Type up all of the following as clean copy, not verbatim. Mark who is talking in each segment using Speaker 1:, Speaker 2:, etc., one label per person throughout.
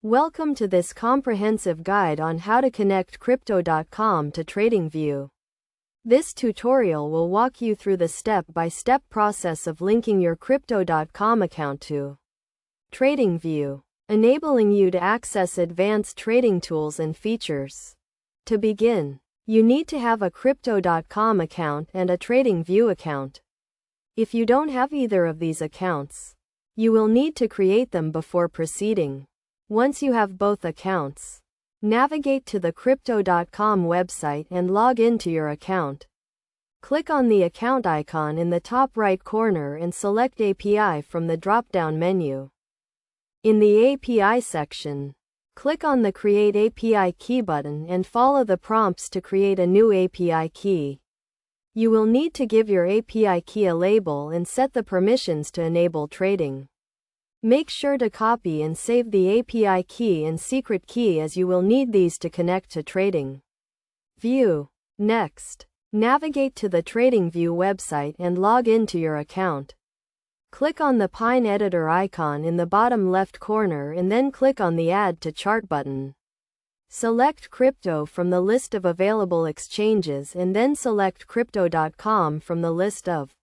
Speaker 1: Welcome to this comprehensive guide on how to connect Crypto.com to TradingView. This tutorial will walk you through the step-by-step process of linking your Crypto.com account to TradingView, enabling you to access advanced trading tools and features. To begin, you need to have a Crypto.com account and a TradingView account. If you don't have either of these accounts, you will need to create them before proceeding. Once you have both accounts, navigate to the Crypto.com website and log into your account. Click on the account icon in the top right corner and select API from the drop-down menu. In the API section, click on the Create API Key button and follow the prompts to create a new API key. You will need to give your API key a label and set the permissions to enable trading. Make sure to copy and save the API key and secret key as you will need these to connect to TradingView. Next, navigate to the TradingView website and log into your account. Click on the Pine Editor icon in the bottom left corner and then click on the Add to Chart button. Select Crypto from the list of available exchanges and then select Crypto.com from the list of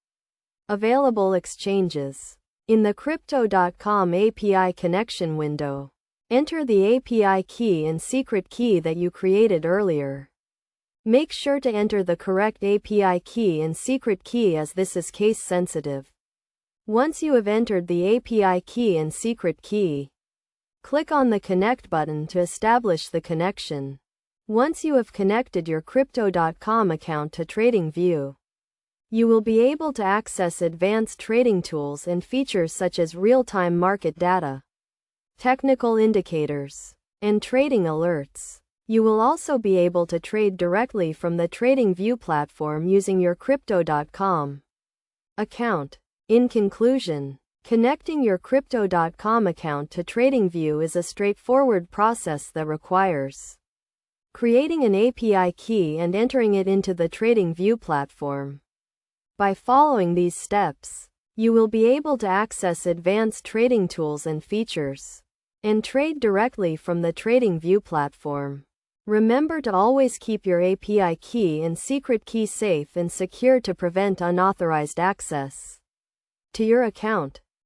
Speaker 1: available exchanges. In the Crypto.com API connection window, enter the API key and secret key that you created earlier. Make sure to enter the correct API key and secret key as this is case sensitive. Once you have entered the API key and secret key, click on the Connect button to establish the connection. Once you have connected your Crypto.com account to TradingView, you will be able to access advanced trading tools and features such as real-time market data, technical indicators, and trading alerts. You will also be able to trade directly from the TradingView platform using your Crypto.com account. In conclusion, connecting your Crypto.com account to TradingView is a straightforward process that requires creating an API key and entering it into the TradingView platform. By following these steps, you will be able to access advanced trading tools and features, and trade directly from the TradingView platform. Remember to always keep your API key and secret key safe and secure to prevent unauthorized access to your account.